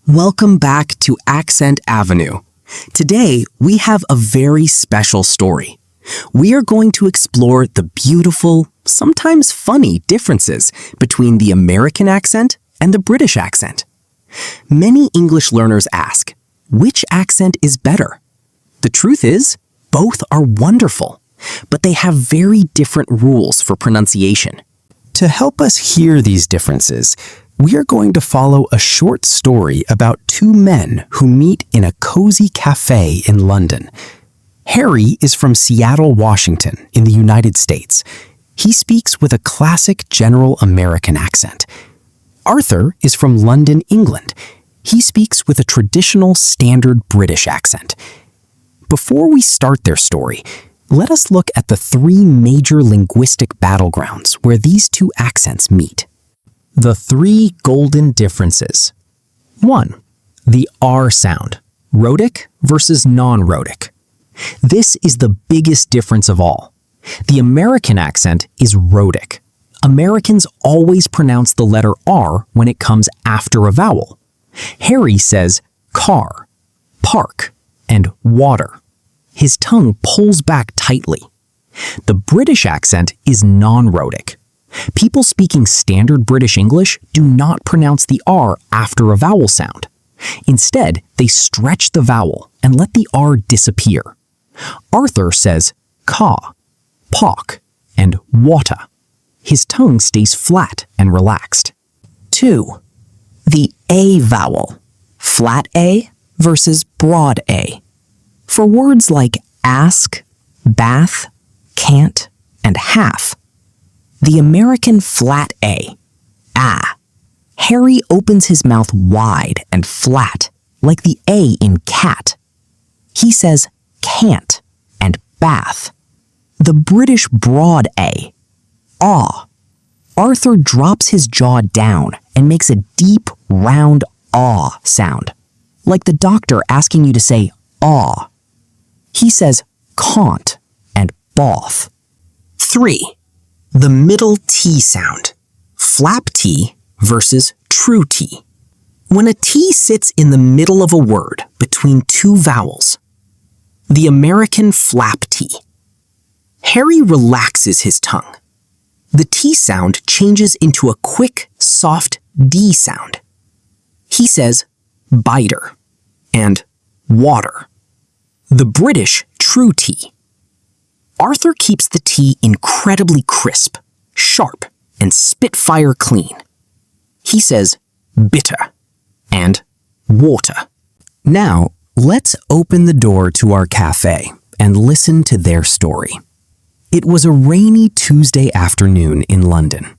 Welcome back to Accent Avenue. Today, we have a very special story. We are going to explore the beautiful, sometimes funny differences between the American accent and the British accent. Many English learners ask, which accent is better? The truth is, both are wonderful, but they have very different rules for pronunciation. To help us hear these differences, we are going to follow a short story about two men who meet in a cozy cafe in London. Harry is from Seattle, Washington, in the United States. He speaks with a classic general American accent. Arthur is from London, England. He speaks with a traditional standard British accent. Before we start their story, let us look at the three major linguistic battlegrounds where these two accents meet. The three golden differences. 1. The R sound, rhotic versus non-rhotic. This is the biggest difference of all. The American accent is rhotic. Americans always pronounce the letter R when it comes after a vowel. Harry says car, park, and water. His tongue pulls back tightly. The British accent is non-rhotic. People speaking standard British English do not pronounce the R after a vowel sound. Instead, they stretch the vowel and let the R disappear. Arthur says ca, pock, and water. His tongue stays flat and relaxed. 2. The A vowel, flat A versus broad A. For words like ask, bath, can't, and half, the American flat A, ah. Harry opens his mouth wide and flat, like the A in cat. He says can't and bath. The British broad A, ah. Arthur drops his jaw down and makes a deep, round ah sound, like the doctor asking you to say ah. He says can't and both. 3. The middle T sound, flap T versus true T. When a T sits in the middle of a word between two vowels, the American flap T. Harry relaxes his tongue. The T sound changes into a quick, soft D sound. He says biter and water. The British true T. Arthur keeps the T incredibly crisp, sharp, and spitfire clean. He says bitter and water. Now, let's open the door to our cafe and listen to their story. It was a rainy Tuesday afternoon in London.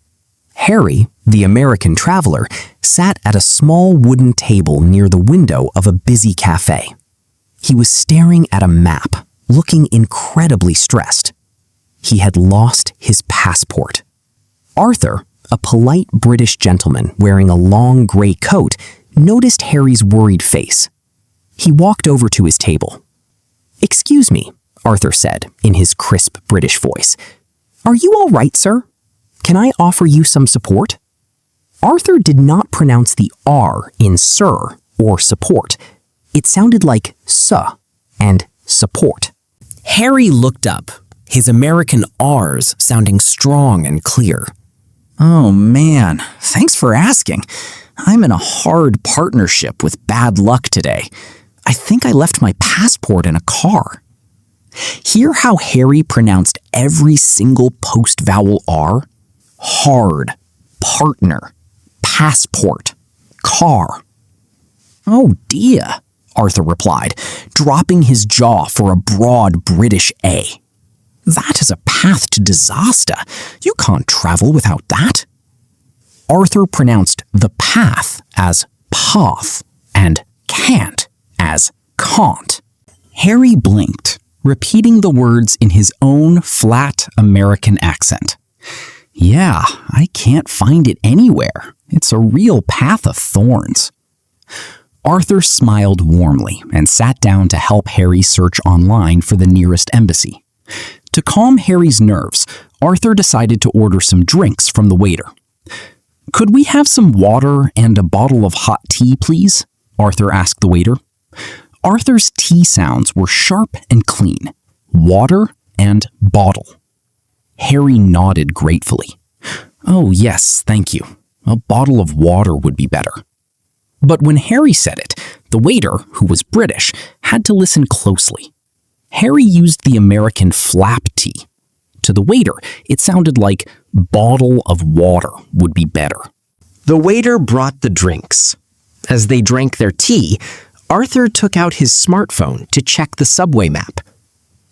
Harry, the American traveler, sat at a small wooden table near the window of a busy cafe. He was staring at a map, looking incredibly stressed. He had lost his passport. Arthur, a polite British gentleman wearing a long gray coat, noticed Harry's worried face. He walked over to his table. "Excuse me," Arthur said in his crisp British voice. "Are you all right, sir? Can I offer you some support?" Arthur did not pronounce the R in sir or support. It sounded like suh and support. Harry looked up, his American R's sounding strong and clear. "Oh man, thanks for asking. I'm in a hard partnership with bad luck today. I think I left my passport in a car." Hear how Harry pronounced every single post-vowel R? Hard, partner, passport, car. "Oh dear," Arthur replied, dropping his jaw for a broad British A. "That is a path to disaster. You can't travel without that." Arthur pronounced the path as path and can't as can't. Harry blinked, repeating the words in his own flat American accent. "Yeah, I can't find it anywhere. It's a real path of thorns." Arthur smiled warmly and sat down to help Harry search online for the nearest embassy. To calm Harry's nerves, Arthur decided to order some drinks from the waiter. "Could we have some water and a bottle of hot tea, please?" Arthur asked the waiter. Arthur's T sounds were sharp and clean. Water and bottle. Harry nodded gratefully. Oh, yes, thank you. A bottle of water would be better. But when Harry said it, the waiter, who was British, had to listen closely. Harry used the American flap T. To the waiter, it sounded like bottle of water would be better. The waiter brought the drinks. As they drank their tea, Arthur took out his smartphone to check the subway map.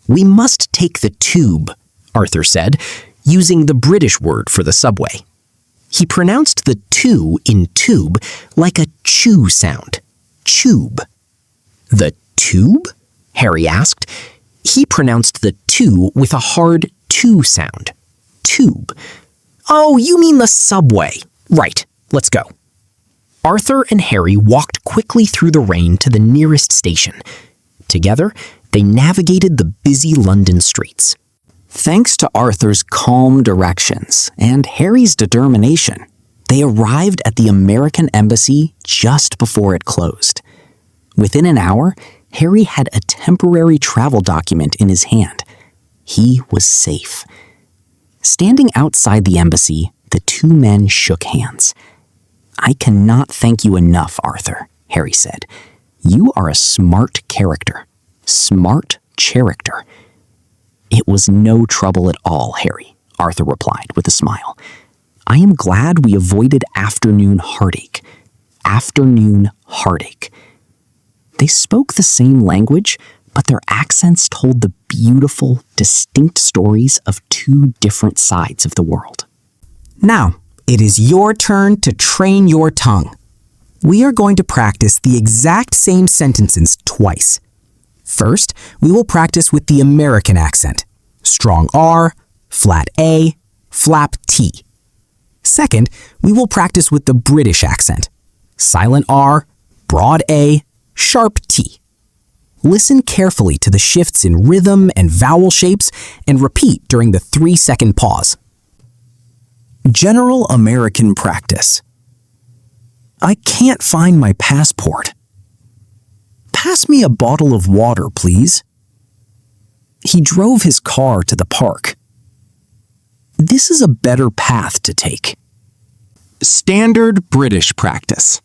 We must take the tube, Arthur said, using the British word for the subway. He pronounced the two in tube like a chew sound. Tube. The tube? Harry asked. He pronounced the two with a hard two sound. Tube. Oh, you mean the subway. Right, let's go. Arthur and Harry walked quickly through the rain to the nearest station. Together, they navigated the busy London streets. Thanks to Arthur's calm directions and Harry's determination, they arrived at the American Embassy just before it closed. Within an hour, Harry had a temporary travel document in his hand. He was safe. Standing outside the embassy, the two men shook hands. I cannot thank you enough, Arthur, Harry said. You are a smart character. Smart character. It was no trouble at all, Harry, Arthur replied with a smile. I am glad we avoided afternoon heartache. Afternoon heartache. They spoke the same language, but their accents told the beautiful, distinct stories of two different sides of the world. Now, it is your turn to train your tongue. We are going to practice the exact same sentences twice. First, we will practice with the American accent. Strong R, flat A, flap T. Second, we will practice with the British accent. Silent R, broad A, sharp T. Listen carefully to the shifts in rhythm and vowel shapes and repeat during the 3-second pause. General American practice. I can't find my passport. Pass me a bottle of water, please. He drove his car to the park. This is a better path to take. Standard British practice.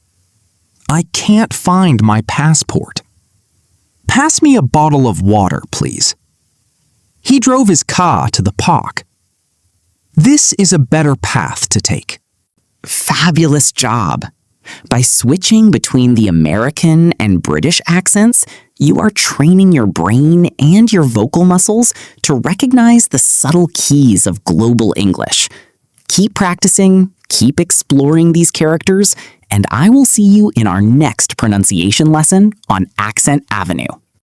I can't find my passport. Pass me a bottle of water, please. He drove his car to the park. This is a better path to take. Fabulous job! By switching between the American and British accents, you are training your brain and your vocal muscles to recognize the subtle keys of global English. Keep practicing, keep exploring these characters, and I will see you in our next pronunciation lesson on Accent Avenue.